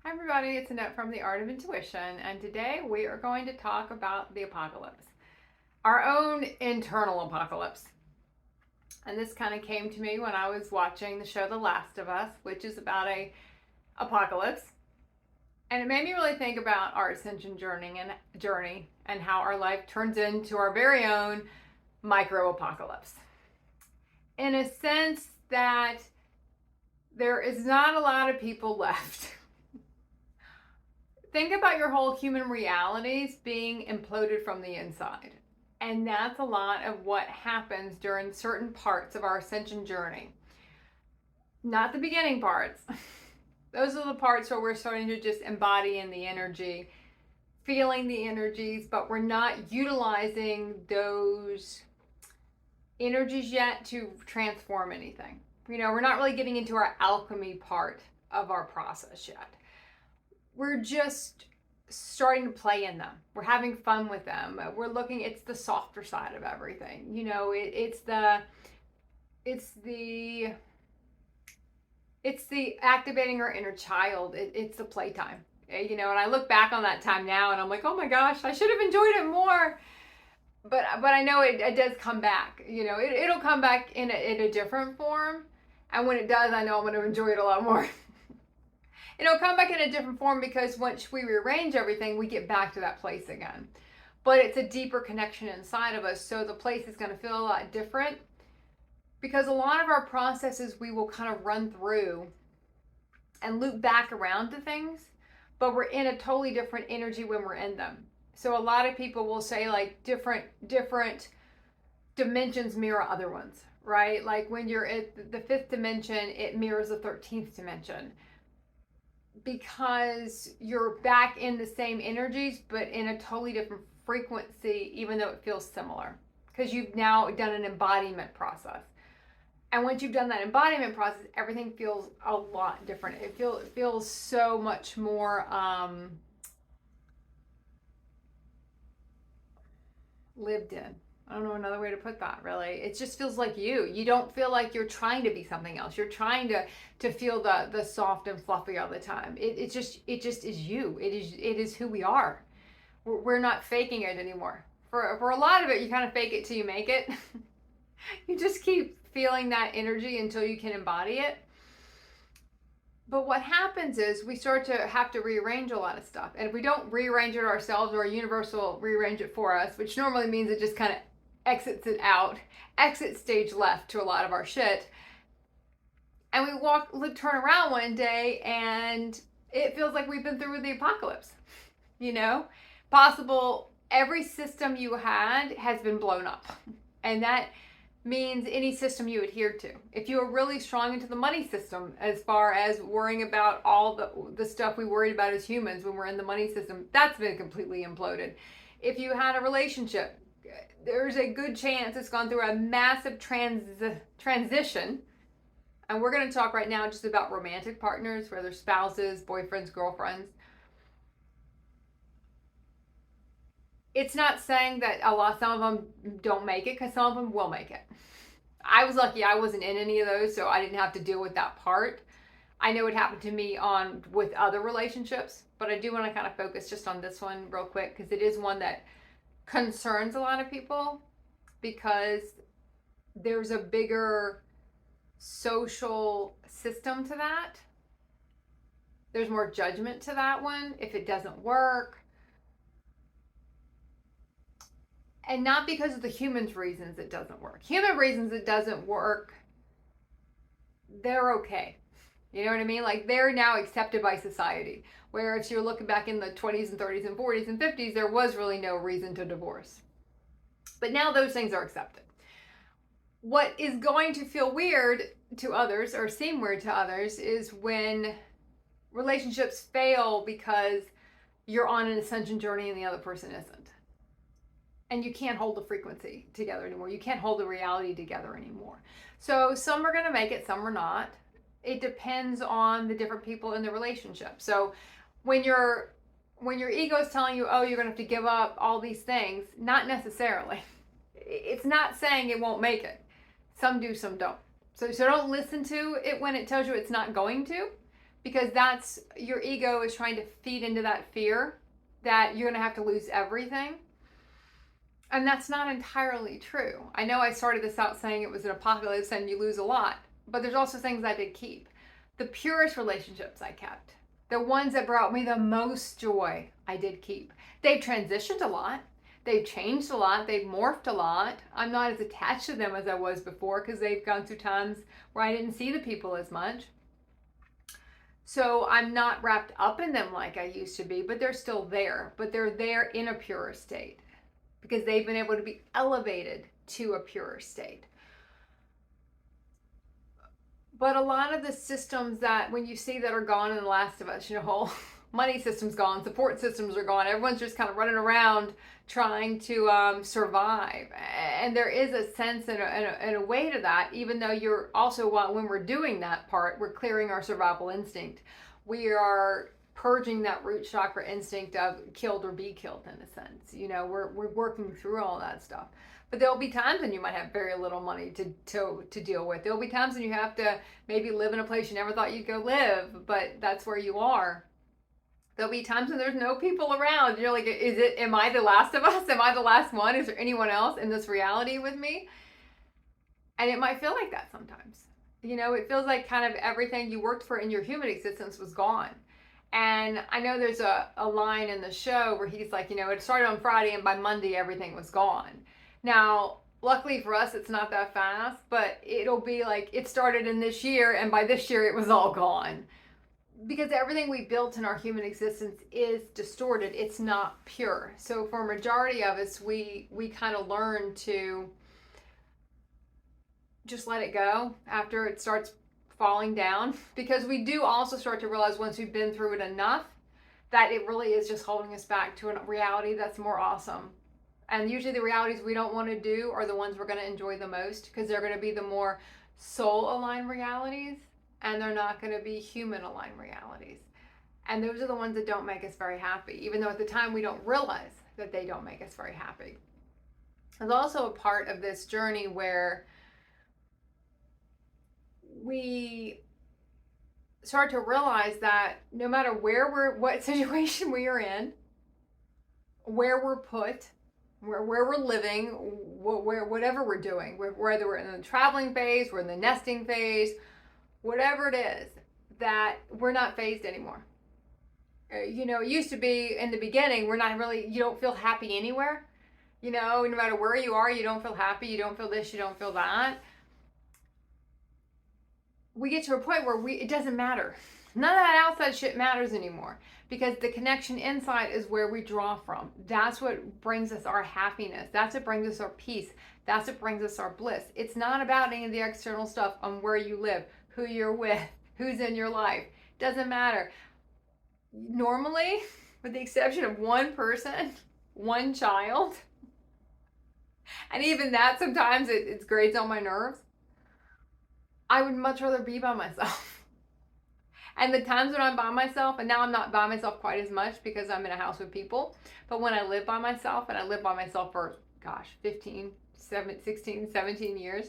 Hi everybody, it's Annette from The Art of Intuition, and today we are going to talk about the apocalypse, our own internal apocalypse. And this kind of came to me when I was watching the show The Last of Us, which is about a apocalypse. And it made me really think about our ascension journey and how our life turns into our very own micro apocalypse. In a sense that there is not a lot of people left. Think about your whole human realities being imploded from the inside. And that's a lot of what happens during certain parts of our ascension journey. Not the beginning parts. Those are the parts where we're starting to just embody in the energy, feeling the energies, but we're not utilizing those energies yet to transform anything. We're not really getting into our alchemy part of our process yet. We're just starting to play in them. We're having fun with them. It's the softer side of everything. It's the activating our inner child. It's the playtime. And I look back on that time now and I'm like, oh my gosh, I should have enjoyed it more. But I know it does come back. It'll come back in a different form. And when it does, I know I'm going to enjoy it a lot more. It'll come back in a different form because once we rearrange everything, we get back to that place again. But it's a deeper connection inside of us, so the place is going to feel a lot different because a lot of our processes we will kind of run through and loop back around to things, but we're in a totally different energy when we're in them. So a lot of people will say like different dimensions mirror other ones, right? Like when you're at the fifth dimension, it mirrors the 13th dimension. Because you're back in the same energies, but in a totally different frequency, even though it feels similar. Because you've now done an embodiment process. And once you've done that embodiment process, everything feels a lot different. It feels so much more lived in. I don't know another way to put that, really. It just feels like you. You don't feel like you're trying to be something else. You're trying to feel the soft and fluffy all the time. It just is you. It is who we are. We're not faking it anymore. For a lot of it, you kind of fake it till you make it. You just keep feeling that energy until you can embody it. But what happens is we start to have to rearrange a lot of stuff. And if we don't rearrange it ourselves, or a universe will rearrange it for us, which normally means it just kind of exits it out, exit stage left to a lot of our shit. And we turn around one day and it feels like we've been through the apocalypse. Possible every system you had has been blown up. And that means any system you adhere to. If you are really strong into the money system, as far as worrying about all the stuff we worried about as humans when we're in the money system, that's been completely imploded. If you had a relationship, there's a good chance it's gone through a massive transition. And we're going to talk right now just about romantic partners, whether spouses, boyfriends, girlfriends. It's not saying that some of them don't make it, because some of them will make it. I was lucky I wasn't in any of those, so I didn't have to deal with that part. I know it happened to me with other relationships, but I do want to kind of focus just on this one real quick, because it is one that concerns a lot of people, because there's a bigger social system to that. There's more judgment to that one if it doesn't work. And not because of the humans' reasons it doesn't work. Human reasons it doesn't work, they're okay. You know what I mean? Like, they're now accepted by society. Where if you're looking back in the 20s and 30s and 40s and 50s, there was really no reason to divorce. But now those things are accepted. What is going to feel weird to others, or seem weird to others, is when relationships fail because you're on an ascension journey and the other person isn't. And you can't hold the frequency together anymore. You can't hold the reality together anymore. So some are going to make it, some are not. It depends on the different people in the relationship. So when your ego is telling you, oh, you're going to have to give up all these things, not necessarily. It's not saying it won't make it. Some do, some don't. So don't listen to it when it tells you it's not going to. because that's your ego is trying to feed into that fear that you're going to have to lose everything. And that's not entirely true. I know I started this out saying it was an apocalypse and you lose a lot, but there's also things I did keep. The purest relationships I kept, the ones that brought me the most joy, I did keep. They've transitioned a lot. They've changed a lot. They've morphed a lot. I'm not as attached to them as I was before because they've gone through times where I didn't see the people as much. So I'm not wrapped up in them like I used to be, but they're still there. But they're there in a purer state because they've been able to be elevated to a purer state. But a lot of the systems that when you see that are gone in The Last of Us, whole money system's gone, support systems are gone, everyone's just kind of running around trying to survive. And there is a sense and a way to that, even though you're also, when we're doing that part, we're clearing our survival instinct. We are purging that root chakra instinct of killed or be killed in a sense. We're working through all that stuff. But there'll be times when you might have very little money to deal with. There'll be times when you have to maybe live in a place you never thought you'd go live, but that's where you are. There'll be times when there's no people around. You're like, am I the last of us? Am I the last one? Is there anyone else in this reality with me? And it might feel like that sometimes. It feels like kind of everything you worked for in your human existence was gone. And I know there's a line in the show where he's like, it started on Friday and by Monday everything was gone. Now, luckily for us, it's not that fast, but it'll be like it started in this year and by this year it was all gone. Because everything we built in our human existence is distorted. It's not pure. So for a majority of us, we kind of learn to just let it go after it starts falling down, because we do also start to realize once we've been through it enough that it really is just holding us back to a reality that's more awesome. And usually the realities we don't want to do are the ones we're going to enjoy the most, because they're going to be the more soul aligned realities, and they're not going to be human aligned realities. And those are the ones that don't make us very happy, even though at the time we don't realize that they don't make us very happy. There's also a part of this journey where we start to realize that no matter what situation we are in, where we're put, where we're living, whatever we're doing, whether we're in the traveling phase, we're in the nesting phase, whatever it is, that we're not phased anymore. It used to be in the beginning, you don't feel happy anywhere. No matter where you are, you don't feel happy, you don't feel this, you don't feel that. We get to a point where it doesn't matter. None of that outside shit matters anymore, because the connection inside is where we draw from. That's what brings us our happiness. That's what brings us our peace. That's what brings us our bliss. It's not about any of the external stuff on where you live, who you're with, who's in your life. Doesn't matter. Normally, with the exception of one person, one child, and even that sometimes it grates on my nerves, I would much rather be by myself. And the times when I'm by myself, and now I'm not by myself quite as much because I'm in a house with people, but when I live by myself, and I lived by myself for, 16, 17 years,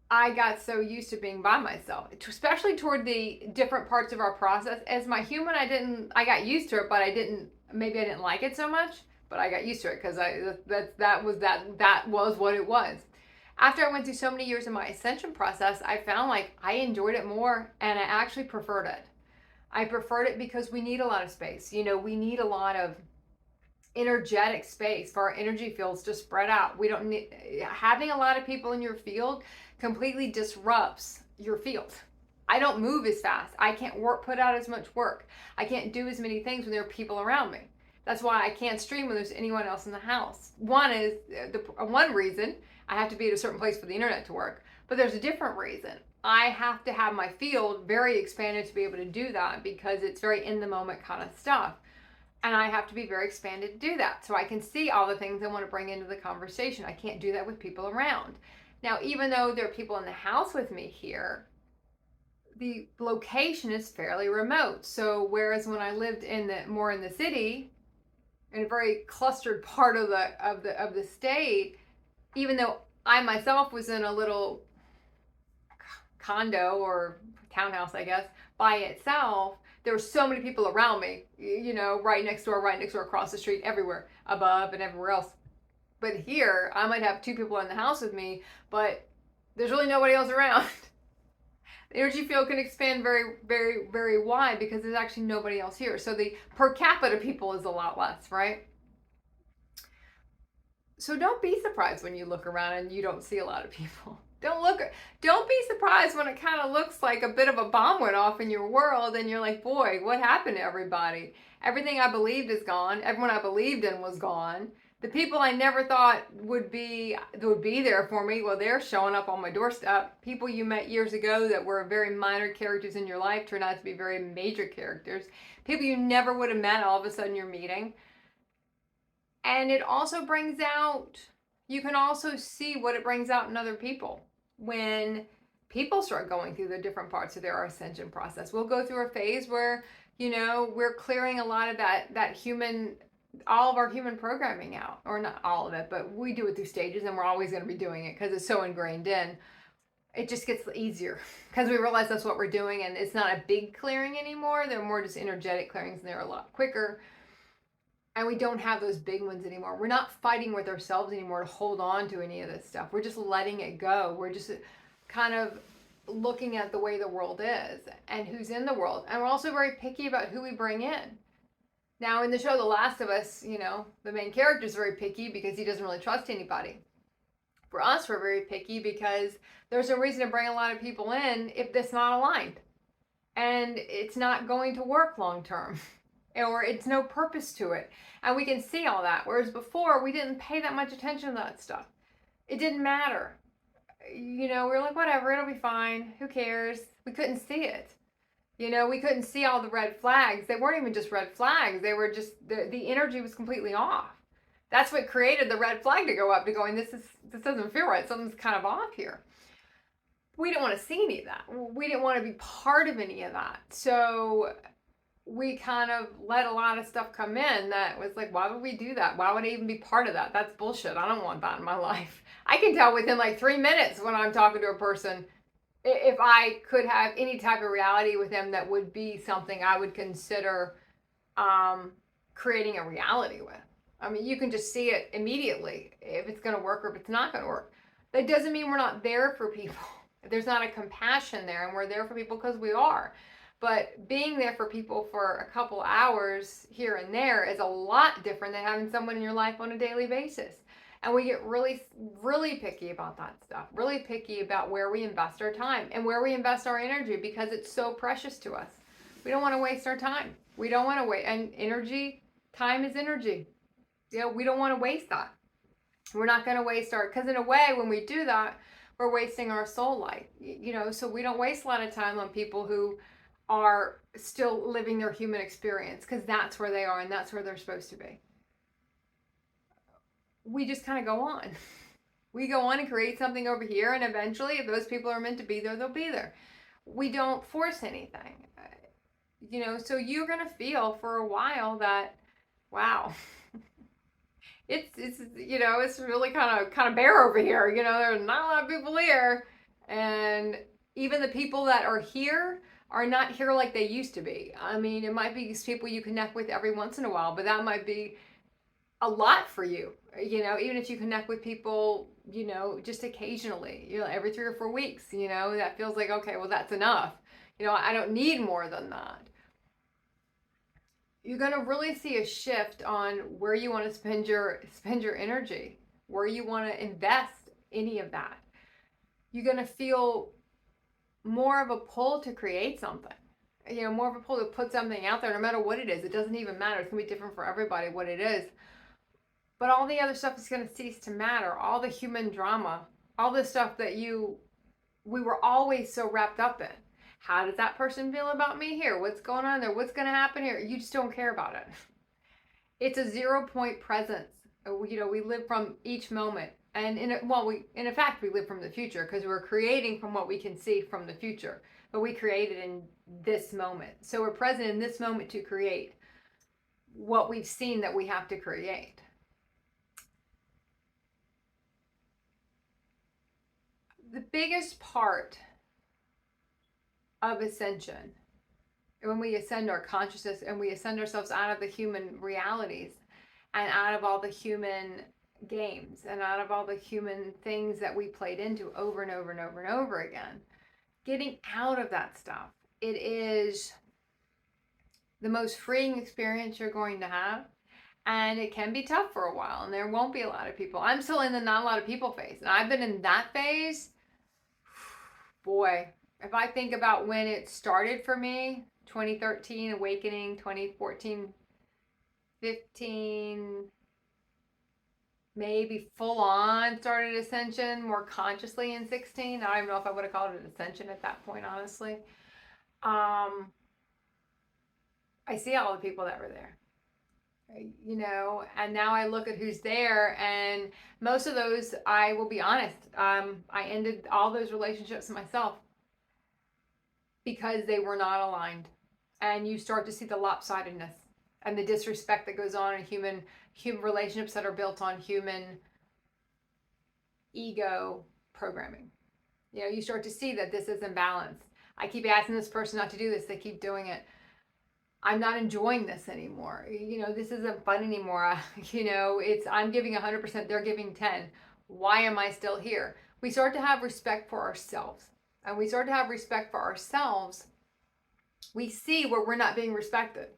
I got so used to being by myself, especially toward the different parts of our process. As my human, I got used to it, but I didn't like it so much, but I got used to it because that was what it was. After I went through so many years of my ascension process, I found like I enjoyed it more, and I actually preferred it. I preferred it because we need a lot of space. We need a lot of energetic space for our energy fields to spread out. We don't need, having a lot of people in your field completely disrupts your field. I don't move as fast. I can't put out as much work. I can't do as many things when there are people around me. That's why I can't stream when there's anyone else in the house. One reason, I have to be at a certain place for the internet to work. But there's a different reason. I have to have my field very expanded to be able to do that, because it's very in the moment kind of stuff. And I have to be very expanded to do that, so I can see all the things I want to bring into the conversation. I can't do that with people around. Now, even though there are people in the house with me here, the location is fairly remote. So whereas when I lived more in the city, in a very clustered part of the state, even though I myself was in a little condo or townhouse, I guess, by itself, there were so many people around me, you know, right next door, across the street, everywhere, above and everywhere else. But here, I might have 2 people in the house with me, but there's really nobody else around. The energy field can expand very, very, very wide because there's actually nobody else here. So the per capita people is a lot less, right? So don't be surprised when you look around and you don't see a lot of people. Don't be surprised when it kind of looks like a bit of a bomb went off in your world and you're like, boy, what happened to everybody? Everything I believed is gone. Everyone I believed in was gone. The people I never thought would be there for me, well, they're showing up on my doorstep. People you met years ago that were very minor characters in your life turned out to be very major characters. People you never would have met, all of a sudden you're meeting. And it also brings out, you can also see what it brings out in other people. When people start going through the different parts of their ascension process, we'll go through a phase where, you know, we're clearing a lot of that human, all of our human programming out, or not all of it, but we do it through stages, and we're always going to be doing it because it's so ingrained in. It just gets easier because we realize that's what we're doing, and it's not a big clearing anymore. They're more just energetic clearings, and they're a lot quicker. And we don't have those big ones anymore. We're not fighting with ourselves anymore to hold on to any of this stuff. We're just letting it go. We're just kind of looking at the way the world is and who's in the world. And we're also very picky about who we bring in. Now, in the show The Last of Us, you know, the main character is very picky because he doesn't really trust anybody. For us, we're very picky because there's no reason to bring a lot of people in if it's not aligned. And it's not going to work long term. Or it's no purpose to it. And we can see all that. Whereas before, we didn't pay that much attention to that stuff. It didn't matter. You know, we were like, whatever, it'll be fine. Who cares? We couldn't see it. You know, we couldn't see all the red flags. They weren't even just red flags. They were just, the energy was completely off. That's what created the red flag to go up, to going, this doesn't feel right. Something's kind of off here. We didn't want to see any of that. We didn't want to be part of any of that. So we kind of let a lot of stuff come in that was like, why would we do that? Why would I even be part of that? That's bullshit. I don't want that in my life. I can tell within like 3 minutes when I'm talking to a person if I could have any type of reality with them that would be something I would consider creating a reality with. I mean, you can just see it immediately if it's going to work or if it's not going to work. That doesn't mean we're not there for people. There's not a compassion there, and we're there for people because we are. But being there for people for a couple hours here and there is a lot different than having someone in your life on a daily basis. And we get really, really picky about that stuff, really picky about where we invest our time and where we invest our energy because it's so precious to us. We don't want to waste our time. We don't want to waste, and energy, time is energy. You know, we don't want to waste that. We're not going to waste because in a way, when we do that, we're wasting our soul light, you know, so we don't waste a lot of time on people who are still living their human experience because that's where they are and that's where they're supposed to be. We just kind of go on. We go on and create something over here, and eventually if those people are meant to be there, they'll be there. We don't force anything. You know, so you're going to feel for a while that, wow, it's you know, it's really kind of bare over here. You know, there's not a lot of people here, and even the people that are here are not here like they used to be. I mean, it might be these people you connect with every once in a while, but that might be a lot for you. You know, even if you connect with people, you know, just occasionally, you know, every 3 or 4 weeks, you know, that feels like, okay, well, that's enough. You know, I don't need more than that. You're going to really see a shift on where you want to spend your energy, where you want to invest any of that. You're going to feel more of a pull to create something, you know, more of a pull to put something out there, no matter what it is. It doesn't even matter. It's going to be different for everybody what it is. But all the other stuff is going to cease to matter. All the human drama, all the stuff that we were always so wrapped up in. How does that person feel about me here? What's going on there? What's going to happen here? You just don't care about it. It's a 0 point presence. You know, we live from each moment. And in fact, we live from the future because we're creating from what we can see from the future. But we created in this moment. So we're present in this moment to create what we've seen that we have to create. The biggest part of ascension, when we ascend our consciousness and we ascend ourselves out of the human realities and out of all the human games and out of all the human things that we played into over and over and over and over again, getting out of that stuff, it is the most freeing experience you're going to have. And it can be tough for a while, and there won't be a lot of people. I'm still in the not a lot of people phase, and I've been in that phase. Boy, if I think about when it started for me, 2013 awakening, 2014, 15, maybe full on started ascension more consciously in 16. I don't even know if I would have called it ascension at that point, honestly. I see all the people that were there, and now I look at who's there, and most of those, I will be honest, I ended all those relationships myself because they were not aligned. And you start to see the lopsidedness and the disrespect that goes on in human relationships that are built on human ego programming. You start to see that this is imbalanced. I keep asking this person not to do this, they keep doing it. I'm not enjoying this anymore. This isn't fun anymore. I'm giving 100%, they're giving 10. Why am I still here? We start to have respect for ourselves. And we start to have respect for ourselves. We see where we're not being respected.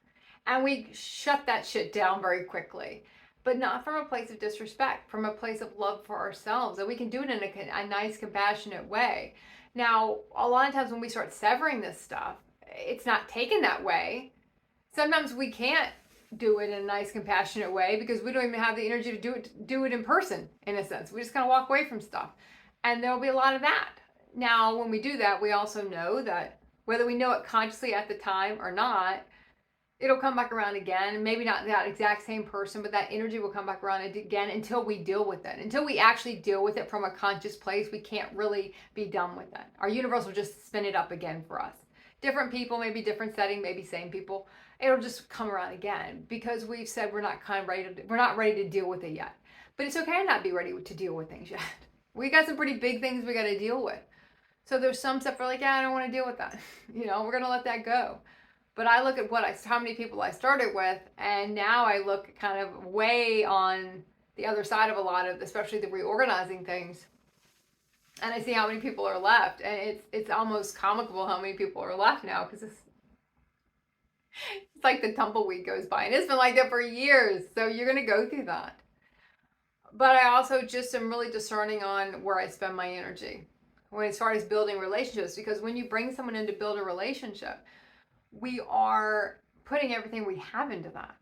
And we shut that shit down very quickly. But not from a place of disrespect, from a place of love for ourselves. And we can do it in a nice, compassionate way. Now, a lot of times when we start severing this stuff, it's not taken that way. Sometimes we can't do it in a nice, compassionate way because we don't even have the energy to do it in person, in a sense. We just kind of walk away from stuff. And there'll be a lot of that. Now, when we do that, we also know that whether we know it consciously at the time or not, it'll come back around again. Maybe not that exact same person, but that energy will come back around again until we deal with it. Until we actually deal with it from a conscious place, we can't really be done with it. Our universe will just spin it up again for us. Different people, maybe different setting, maybe same people. It'll just come around again because we've said we're not ready to deal with it yet. But it's okay to not be ready to deal with things yet. We got some pretty big things we got to deal with. So there's some stuff we're like, yeah, I don't want to deal with that. We're going to let that go. But I look at how many people I started with, and now I look kind of way on the other side of a lot of, especially the reorganizing things. And I see how many people are left, and it's almost comical how many people are left now because it's like the tumbleweed goes by, and it's been like that for years. So you're going to go through that. But I also just am really discerning on where I spend my energy as far as building relationships, because when you bring someone in to build a relationship, we are putting everything we have into that.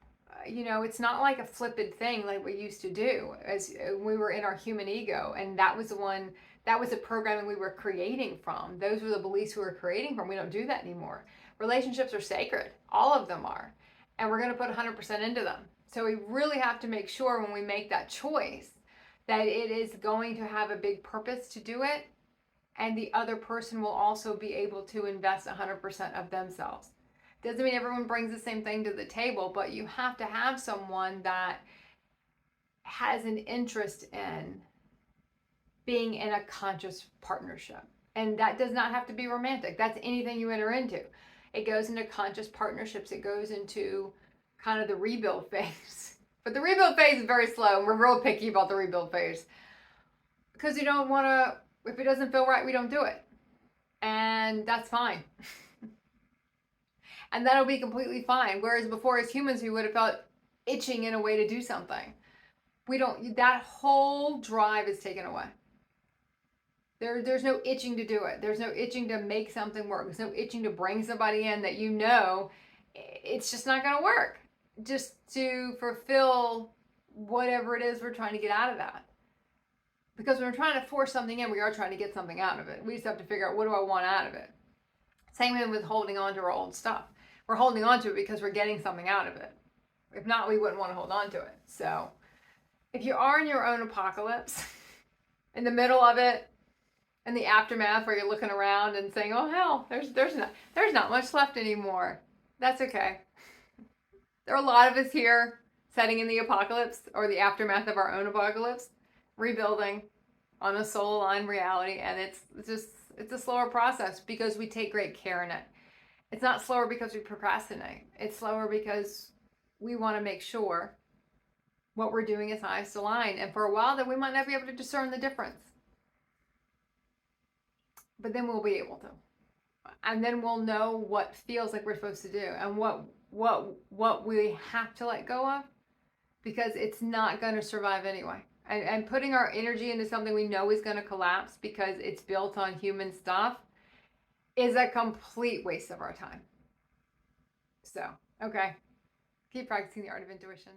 It's not like a flippant thing like we used to do as we were in our human ego, and that was the programming we were creating from. Those were the beliefs we were creating from. We don't do that anymore. Relationships are sacred. All of them are. And we're going to put 100% into them. So we really have to make sure when we make that choice that it is going to have a big purpose to do it, and the other person will also be able to invest 100% of themselves. Doesn't mean everyone brings the same thing to the table, but you have to have someone that has an interest in being in a conscious partnership. And that does not have to be romantic. That's anything you enter into. It goes into conscious partnerships. It goes into kind of the rebuild phase. But the rebuild phase is very slow, and we're real picky about the rebuild phase. Because you don't want to, if it doesn't feel right, we don't do it. And that's fine. And that'll be completely fine. Whereas before, as humans, we would have felt itching in a way to do something. That whole drive is taken away. There's no itching to do it. There's no itching to make something work. There's no itching to bring somebody in that it's just not going to work. Just to fulfill whatever it is we're trying to get out of that. Because when we're trying to force something in, we are trying to get something out of it. We just have to figure out, what do I want out of it? Same thing with holding on to our old stuff. We're holding on to it because we're getting something out of it. If not, we wouldn't want to hold on to it. So if you are in your own apocalypse, in the middle of it, in the aftermath where you're looking around and saying, oh hell, there's not much left anymore. That's okay. There are a lot of us here sitting in the apocalypse or the aftermath of our own apocalypse, rebuilding on a soul aligned reality, and it's just It's a slower process because we take great care in it. It's not slower because we procrastinate. It's slower because we want to make sure what we're doing is highest aligned. And for a while, then we might not be able to discern the difference. But then we'll be able to. And then we'll know what feels like we're supposed to do and what we have to let go of, because it's not going to survive anyway. And putting our energy into something we know is going to collapse because it's built on human stuff is a complete waste of our time. So, okay. Keep practicing the art of intuition.